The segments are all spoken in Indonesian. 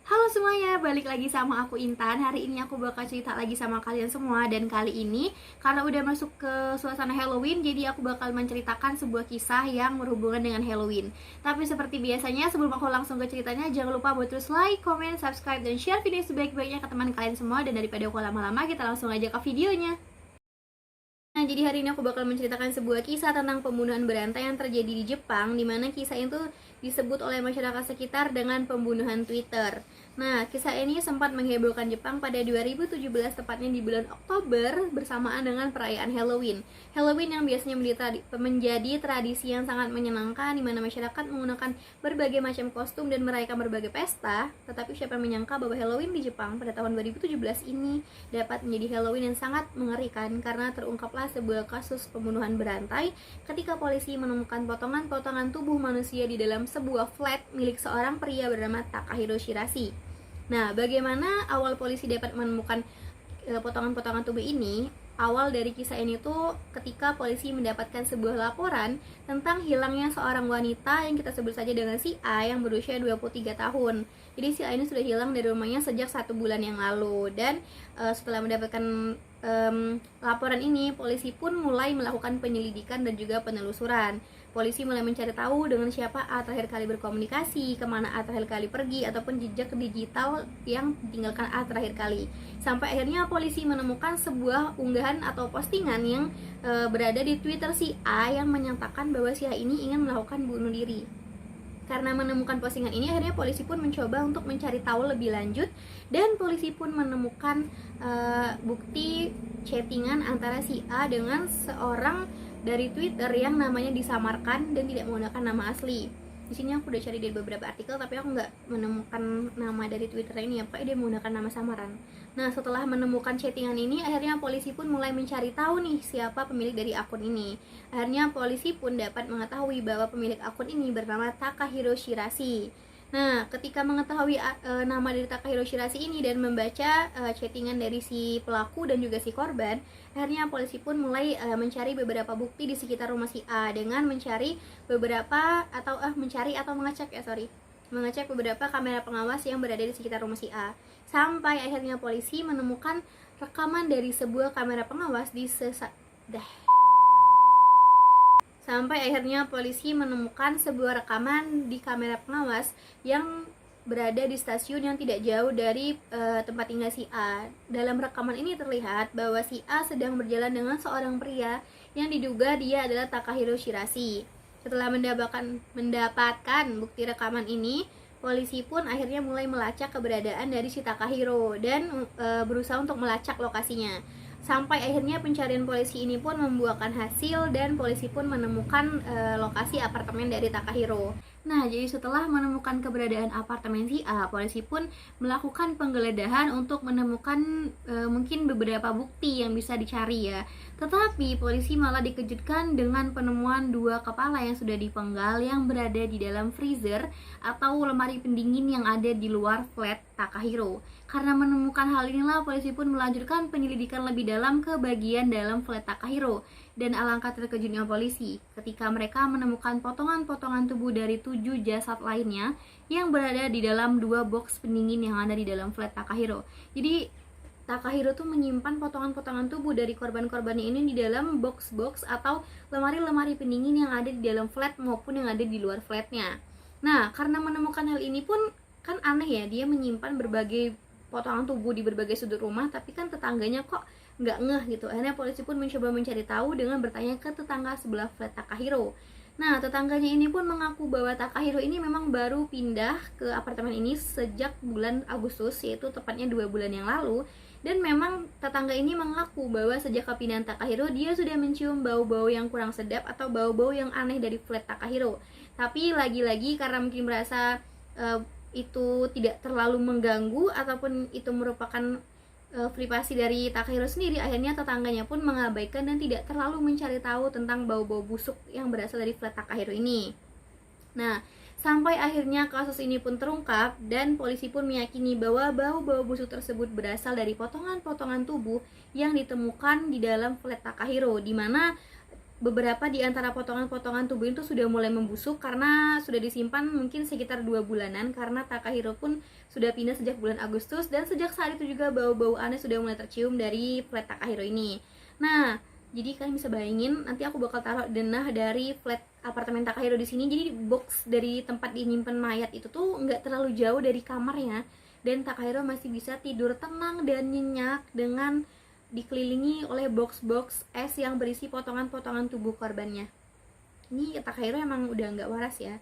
Halo semuanya, balik lagi sama aku Intan. Hari ini aku bakal cerita lagi sama kalian semua. Dan kali ini, karena udah masuk ke suasana Halloween, jadi aku bakal menceritakan sebuah kisah yang berhubungan dengan Halloween. Tapi seperti biasanya, sebelum aku langsung ke ceritanya, jangan lupa buat terus like, comment, subscribe, dan share video sebaik-baiknya ke teman kalian semua. Dan daripada aku lama-lama, kita langsung aja ke videonya. Nah, jadi hari ini aku bakal menceritakan sebuah kisah tentang pembunuhan berantai yang terjadi di Jepang, di mana kisah itu disebut oleh masyarakat sekitar dengan pembunuhan Twitter. Nah, kisah ini sempat menghebohkan Jepang pada 2017, tepatnya di bulan Oktober, bersamaan dengan perayaan Halloween. Halloween yang biasanya menjadi tradisi yang sangat menyenangkan, di mana masyarakat menggunakan berbagai macam kostum dan merayakan berbagai pesta. Tetapi siapa yang menyangka bahwa Halloween di Jepang pada tahun 2017 ini dapat menjadi Halloween yang sangat mengerikan, karena terungkaplah sebuah kasus pembunuhan berantai ketika polisi menemukan potongan-potongan tubuh manusia di dalam sebuah flat milik seorang pria bernama Takahiro Shirashi. Nah, bagaimana awal polisi dapat menemukan potongan-potongan tubuh ini? Awal dari kisah ini tuh ketika polisi mendapatkan sebuah laporan tentang hilangnya seorang wanita yang kita sebut saja dengan si A yang berusia 23 tahun. Jadi si A ini sudah hilang dari rumahnya sejak 1 bulan yang lalu. Dan setelah mendapatkan laporan ini, polisi pun mulai melakukan penyelidikan dan juga penelusuran. Polisi mulai mencari tahu dengan siapa A terakhir kali berkomunikasi, kemana A terakhir kali pergi, ataupun jejak digital yang ditinggalkan A terakhir kali. Sampai akhirnya polisi menemukan sebuah unggahan atau postingan yang berada di Twitter si A yang menyatakan bahwa si A ini ingin melakukan bunuh diri. Karena menemukan postingan ini, akhirnya polisi pun mencoba untuk mencari tahu lebih lanjut, dan polisi pun menemukan bukti chattingan antara si A dengan seorang dari Twitter yang namanya disamarkan dan tidak menggunakan nama asli. Di sini aku udah cari dari beberapa artikel, tapi aku nggak menemukan nama dari Twitter ini, apa dia menggunakan nama samaran. Nah, setelah menemukan chattingan ini, akhirnya polisi pun mulai mencari tahu nih siapa pemilik dari akun ini. Akhirnya polisi pun dapat mengetahui bahwa pemilik akun ini bernama Takahiro Shirashi. Nah, ketika mengetahui nama dari Takahiro Shirashi ini dan membaca chattingan dari si pelaku dan juga si korban, akhirnya polisi pun mulai mencari beberapa bukti di sekitar rumah si A dengan mencari mengecek beberapa kamera pengawas yang berada di sekitar rumah si A. Sampai akhirnya polisi menemukan rekaman dari sebuah kamera pengawas Sampai akhirnya polisi menemukan sebuah rekaman di kamera pengawas yang berada di stasiun yang tidak jauh dari tempat tinggal si A. Dalam rekaman ini terlihat bahwa si A sedang berjalan dengan seorang pria yang diduga dia adalah Takahiro Shirashi. Setelah mendapatkan bukti rekaman ini, polisi pun akhirnya mulai melacak keberadaan dari si Takahiro dan berusaha untuk melacak lokasinya. Sampai akhirnya pencarian polisi ini pun membuahkan hasil dan polisi pun menemukan lokasi apartemen dari Takahiro. Nah, jadi setelah menemukan keberadaan apartemen si A, polisi pun melakukan penggeledahan untuk menemukan mungkin beberapa bukti yang bisa dicari ya. Tetapi polisi malah dikejutkan dengan penemuan 2 kepala yang sudah dipenggal yang berada di dalam freezer atau lemari pendingin yang ada di luar flat Takahiro. Karena menemukan hal inilah, polisi pun melanjutkan penyelidikan lebih dalam ke bagian dalam flat Takahiro. Dan alangkah terkejutnya polisi ketika mereka menemukan potongan-potongan tubuh dari 7 jasad lainnya yang berada di dalam 2 box pendingin yang ada di dalam flat Takahiro. Jadi Takahiro tuh menyimpan potongan-potongan tubuh dari korban-korbannya ini di dalam box-box atau lemari-lemari pendingin yang ada di dalam flat maupun yang ada di luar flatnya. Nah, karena menemukan hal ini pun kan aneh ya, dia menyimpan berbagai potongan tubuh di berbagai sudut rumah, tapi kan tetangganya kok nggak ngeh gitu. Akhirnya polisi pun mencoba mencari tahu dengan bertanya ke tetangga sebelah flat Takahiro. Nah, tetangganya ini pun mengaku bahwa Takahiro ini memang baru pindah ke apartemen ini sejak bulan Agustus, yaitu tepatnya 2 bulan yang lalu. Dan memang tetangga ini mengaku bahwa sejak kepindahan Takahiro, dia sudah mencium bau-bau yang kurang sedap atau bau-bau yang aneh dari flat Takahiro. Tapi lagi-lagi karena mungkin merasa itu tidak terlalu mengganggu ataupun itu merupakan privasi dari Takahiro sendiri, akhirnya tetangganya pun mengabaikan dan tidak terlalu mencari tahu tentang bau-bau busuk yang berasal dari flat Takahiro ini. Nah, sampai akhirnya kasus ini pun terungkap dan polisi pun meyakini bahwa bau-bau busuk tersebut berasal dari potongan-potongan tubuh yang ditemukan di dalam flat Takahiro, di mana beberapa di antara potongan-potongan tubuh itu sudah mulai membusuk karena sudah disimpan mungkin sekitar 2 bulanan, karena Takahiro pun sudah pindah sejak bulan Agustus, dan sejak saat itu juga bau-bau aneh sudah mulai tercium dari flat Takahiro ini. Nah, jadi kalian bisa bayangin nanti aku bakal taruh denah dari flat apartemen Takahiro di sini. Jadi box dari tempat dinyimpen mayat itu tuh nggak terlalu jauh dari kamarnya, dan Takahiro masih bisa tidur tenang dan nyenyak dengan dikelilingi oleh box-box es yang berisi potongan-potongan tubuh korbannya. Ini Takahiro emang udah nggak waras ya.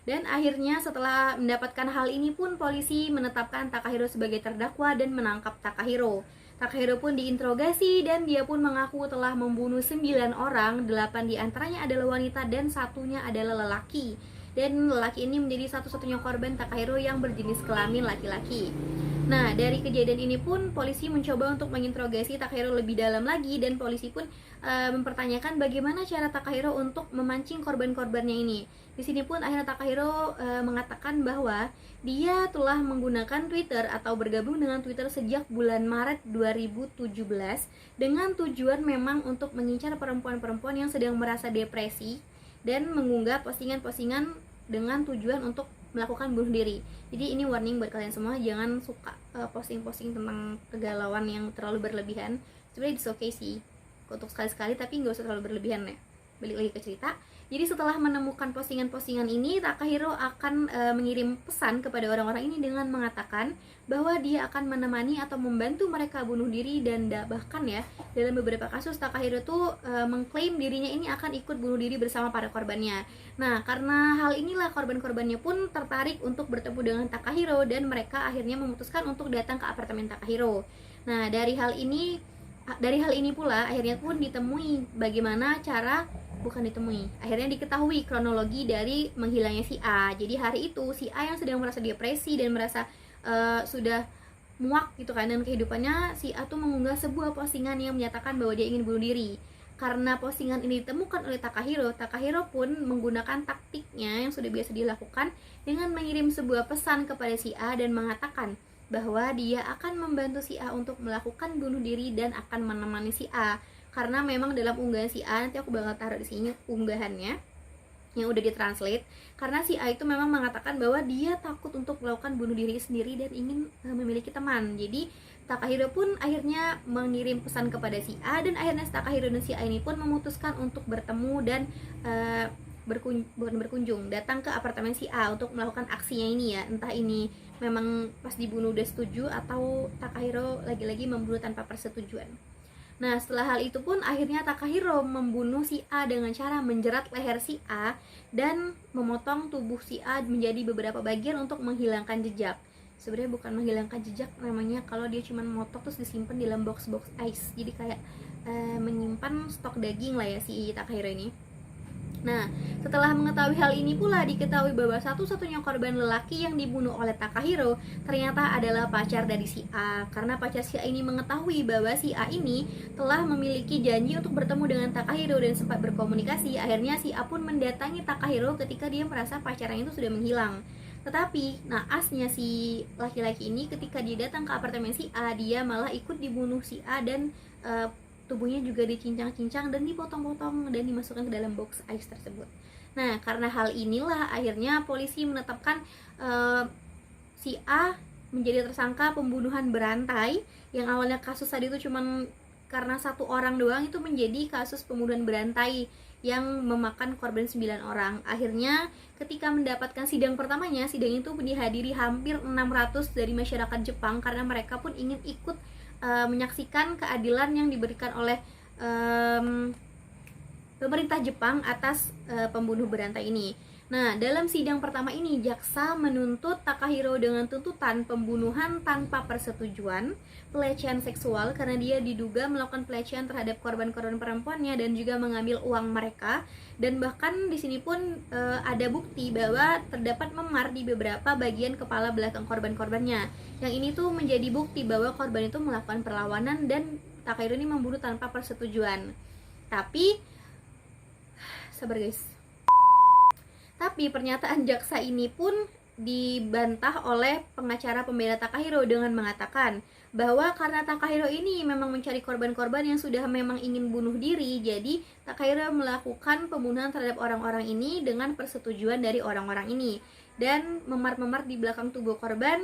Dan akhirnya setelah mendapatkan hal ini pun polisi menetapkan Takahiro sebagai terdakwa dan menangkap Takahiro. Takahiro pun diinterogasi dan dia pun mengaku telah membunuh 9 orang, 8 diantaranya adalah wanita dan satunya adalah lelaki. Dan lelaki ini menjadi satu-satunya korban Takahiro yang berjenis kelamin laki-laki. Nah, dari kejadian ini pun polisi mencoba untuk menginterogasi Takahiro lebih dalam lagi, dan polisi pun mempertanyakan bagaimana cara Takahiro untuk memancing korban-korbannya ini. Di sini pun akhirnya Takahiro mengatakan bahwa dia telah menggunakan Twitter atau bergabung dengan Twitter sejak bulan Maret 2017 dengan tujuan memang untuk mengincar perempuan-perempuan yang sedang merasa depresi dan mengunggah postingan-postingan dengan tujuan untuk melakukan bunuh diri. Jadi ini warning buat kalian semua, jangan suka posting-posting tentang kegalauan yang terlalu berlebihan. Sebenarnya it's okay sih untuk sekali-sekali, tapi nggak usah terlalu berlebihan ya. Balik lagi ke cerita. Jadi setelah menemukan postingan-postingan ini, Takahiro akan mengirim pesan kepada orang-orang ini dengan mengatakan bahwa dia akan menemani atau membantu mereka bunuh diri, dan bahkan ya dalam beberapa kasus Takahiro tuh mengklaim dirinya ini akan ikut bunuh diri bersama para korbannya. Nah, karena hal inilah korban-korbannya pun tertarik untuk bertemu dengan Takahiro, dan mereka akhirnya memutuskan untuk datang ke apartemen Takahiro. Nah, dari hal ini pula akhirnya pun ditemui bagaimana cara akhirnya diketahui kronologi dari menghilangnya si A. Jadi hari itu si A yang sedang merasa depresi dan merasa sudah muak gitu kan dengan kehidupannya, si A tuh mengunggah sebuah postingan yang menyatakan bahwa dia ingin bunuh diri. Karena postingan ini ditemukan oleh Takahiro pun menggunakan taktiknya yang sudah biasa dilakukan dengan mengirim sebuah pesan kepada si A dan mengatakan bahwa dia akan membantu si A untuk melakukan bunuh diri dan akan menemani si A. Karena memang dalam unggahan si A, nanti aku bakal taruh di sini unggahannya yang udah ditranslate, karena si A itu memang mengatakan bahwa dia takut untuk melakukan bunuh diri sendiri dan ingin memiliki teman. Jadi Takahiro pun akhirnya mengirim pesan kepada si A, dan akhirnya Takahiro dan si A ini pun memutuskan untuk bertemu dan berkunjung datang ke apartemen si A untuk melakukan aksinya ini ya. Entah ini memang pas dibunuh udah setuju atau Takahiro lagi-lagi membunuh tanpa persetujuan. Nah, setelah hal itu pun akhirnya Takahiro membunuh si A dengan cara menjerat leher si A dan memotong tubuh si A menjadi beberapa bagian untuk menghilangkan jejak. Sebenarnya bukan menghilangkan jejak, namanya kalau dia cuma memotong terus disimpan di dalam box-box ice. Jadi kayak menyimpan stok daging lah ya si Takahiro ini. Nah, setelah mengetahui hal ini pula diketahui bahwa satu-satunya korban lelaki yang dibunuh oleh Takahiro ternyata adalah pacar dari si A. Karena pacar si A ini mengetahui bahwa si A ini telah memiliki janji untuk bertemu dengan Takahiro dan sempat berkomunikasi. Akhirnya si A pun mendatangi Takahiro ketika dia merasa pacarnya itu sudah menghilang. Tetapi naasnya si laki-laki ini ketika dia datang ke apartemen si A, dia malah ikut dibunuh si A dan tubuhnya juga dicincang-cincang dan dipotong-potong dan dimasukkan ke dalam box ice tersebut. Nah, karena hal inilah akhirnya polisi menetapkan si A menjadi tersangka pembunuhan berantai. Yang awalnya kasus tadi itu cuma karena satu orang doang, itu menjadi kasus pembunuhan berantai yang memakan korban 9 orang. Akhirnya ketika mendapatkan sidang pertamanya, sidang itu dihadiri hampir 600 dari masyarakat Jepang karena mereka pun ingin ikut menyaksikan keadilan yang diberikan oleh pemerintah Jepang atas pembunuh berantai ini. Nah, dalam sidang pertama ini jaksa menuntut Takahiro dengan tuntutan pembunuhan tanpa persetujuan, pelecehan seksual karena dia diduga melakukan pelecehan terhadap korban-korban perempuannya dan juga mengambil uang mereka, dan bahkan di sini pun ada bukti bahwa terdapat memar di beberapa bagian kepala belakang korban-korbannya. Yang ini tuh menjadi bukti bahwa korban itu melakukan perlawanan dan Takahiro ini membunuh tanpa persetujuan. Tapi sabar guys. Tapi pernyataan jaksa ini pun dibantah oleh pengacara pembela Takahiro dengan mengatakan bahwa karena Takahiro ini memang mencari korban-korban yang sudah memang ingin bunuh diri, jadi Takahiro melakukan pembunuhan terhadap orang-orang ini dengan persetujuan dari orang-orang ini, dan memar-memar di belakang tubuh korban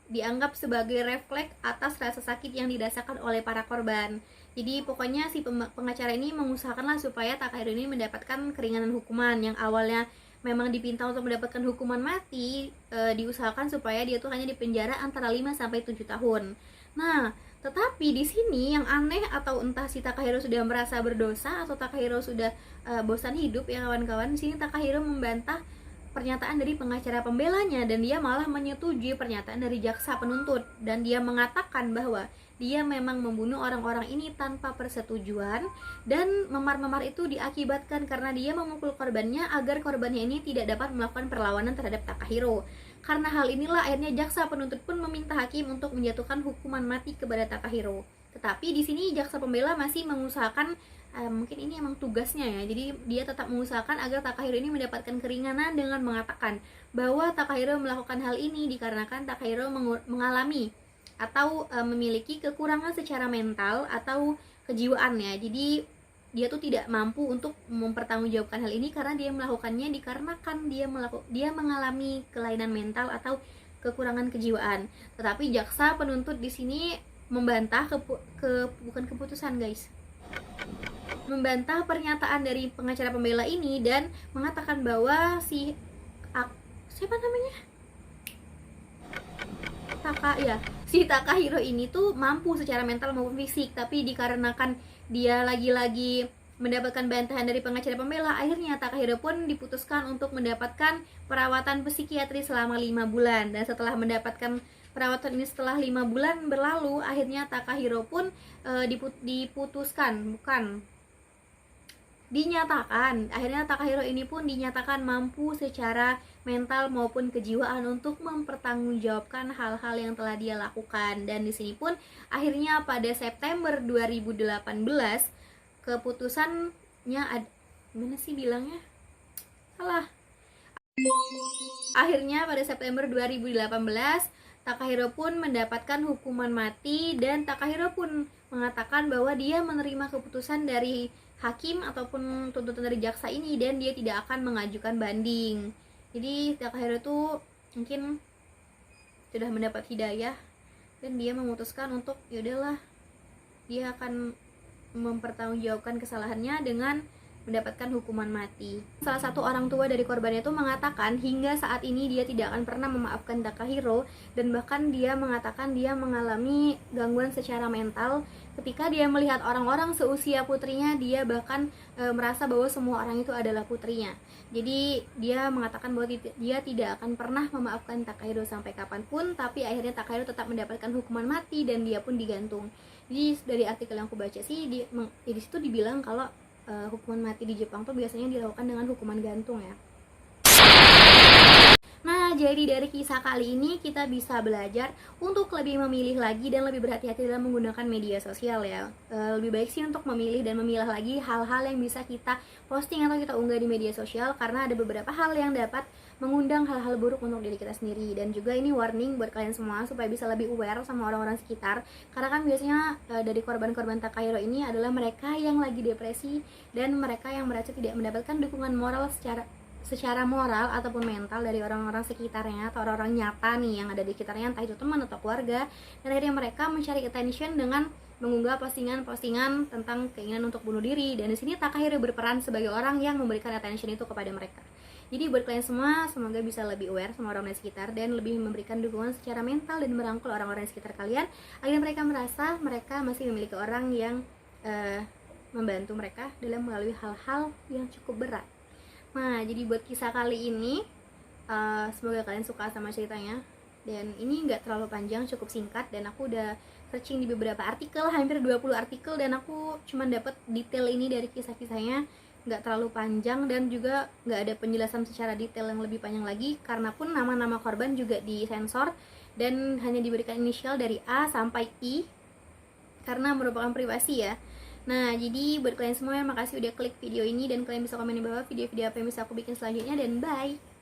dianggap sebagai refleks atas rasa sakit yang dirasakan oleh para korban. Jadi pokoknya si pengacara ini mengusahakanlah supaya Takahiro ini mendapatkan keringanan hukuman. Yang awalnya memang dipinta untuk mendapatkan hukuman mati, diusahakan supaya dia tuh hanya dipenjara antara 5 sampai 7 tahun. Nah, tetapi di sini yang aneh, atau entah si Takahiro sudah merasa berdosa atau Takahiro sudah bosan hidup ya kawan-kawan, di sini Takahiro membantah pernyataan dari pengacara pembelanya, dan dia malah menyetujui pernyataan dari jaksa penuntut, dan dia mengatakan bahwa dia memang membunuh orang-orang ini tanpa persetujuan, dan memar-memar itu diakibatkan karena dia memukul korbannya agar korbannya ini tidak dapat melakukan perlawanan terhadap Takahiro. Karena hal inilah akhirnya jaksa penuntut pun meminta hakim untuk menjatuhkan hukuman mati kepada Takahiro. Tetapi di sini jaksa pembela masih mengusahakan, mungkin ini emang tugasnya ya, jadi dia tetap mengusahakan agar Takahiro ini mendapatkan keringanan dengan mengatakan bahwa Takahiro melakukan hal ini dikarenakan Takahiro mengalami atau memiliki kekurangan secara mental atau kejiwaan ya. Jadi dia tuh tidak mampu untuk mempertanggungjawabkan hal ini karena dia melakukannya dikarenakan dia mengalami kelainan mental atau kekurangan kejiwaan. Tetapi jaksa penuntut di sini membantah bukan keputusan guys, membantah pernyataan dari pengacara pembela ini dan mengatakan bahwa siapa namanya? Si Takahiro ini tuh mampu secara mental maupun fisik, tapi dikarenakan dia lagi-lagi mendapatkan bantahan dari pengacara pembela, akhirnya Takahiro pun diputuskan untuk mendapatkan perawatan psikiatri selama 5 bulan. Dan setelah mendapatkan perawatan ini, setelah 5 bulan berlalu, akhirnya Takahiro pun akhirnya Takahiro ini pun dinyatakan mampu secara mental maupun kejiwaan untuk mempertanggungjawabkan hal-hal yang telah dia lakukan. Dan di sini pun akhirnya pada September 2018 keputusannya gimana sih bilangnya? Salah. Akhirnya pada September 2018 Takahiro pun mendapatkan hukuman mati, dan Takahiro pun mengatakan bahwa dia menerima keputusan dari hakim ataupun tuntutan dari jaksa ini dan dia tidak akan mengajukan banding. Jadi Takahiro tuh mungkin sudah mendapat hidayah dan dia memutuskan untuk yaudahlah, dia akan mempertanggungjawabkan kesalahannya dengan mendapatkan hukuman mati. Salah satu orang tua dari korbannya itu mengatakan hingga saat ini dia tidak akan pernah memaafkan Takahiro, dan bahkan dia mengatakan dia mengalami gangguan secara mental ketika dia melihat orang-orang seusia putrinya. Dia bahkan merasa bahwa semua orang itu adalah putrinya. Jadi dia mengatakan bahwa dia tidak akan pernah memaafkan Takahiro sampai kapanpun, tapi akhirnya Takahiro tetap mendapatkan hukuman mati dan dia pun digantung. Jadi dari artikel yang aku baca sih di situ dibilang kalau hukuman mati di Jepang tuh biasanya dilakukan dengan hukuman gantung ya. Nah, jadi dari kisah kali ini kita bisa belajar untuk lebih memilih lagi dan lebih berhati-hati dalam menggunakan media sosial ya. Lebih baik sih untuk memilih dan memilah lagi hal-hal yang bisa kita posting atau kita unggah di media sosial, karena ada beberapa hal yang dapat mengundang hal-hal buruk untuk diri kita sendiri. Dan juga ini warning buat kalian semua supaya bisa lebih aware sama orang-orang sekitar, karena kan biasanya dari korban-korban Takahiro ini adalah mereka yang lagi depresi dan mereka yang merasa tidak mendapatkan dukungan moral secara moral ataupun mental dari orang-orang sekitarnya atau orang-orang nyata nih yang ada di sekitarnya, entah itu teman atau keluarga. Dan akhirnya mereka mencari attention dengan mengunggah postingan-postingan tentang keinginan untuk bunuh diri, dan di sini Takahiro berperan sebagai orang yang memberikan attention itu kepada mereka. Jadi buat kalian semua, semoga bisa lebih aware sama orang di sekitar dan lebih memberikan dukungan secara mental dan merangkul orang-orang di sekitar kalian agar mereka merasa mereka masih memiliki orang yang membantu mereka dalam melalui hal-hal yang cukup berat. Nah, jadi buat kisah kali ini, semoga kalian suka sama ceritanya. Dan ini nggak terlalu panjang, cukup singkat, dan aku udah searching di beberapa artikel, hampir 20 artikel, dan aku cuma dapat detail ini dari kisah-kisahnya. Nggak terlalu panjang dan juga nggak ada penjelasan secara detail yang lebih panjang lagi, karena pun nama-nama korban juga disensor dan hanya diberikan inisial dari A sampai I karena merupakan privasi ya. Nah, jadi buat kalian semua, makasih udah klik video ini, dan kalian bisa komen di bawah video-video apa yang bisa aku bikin selanjutnya, dan bye.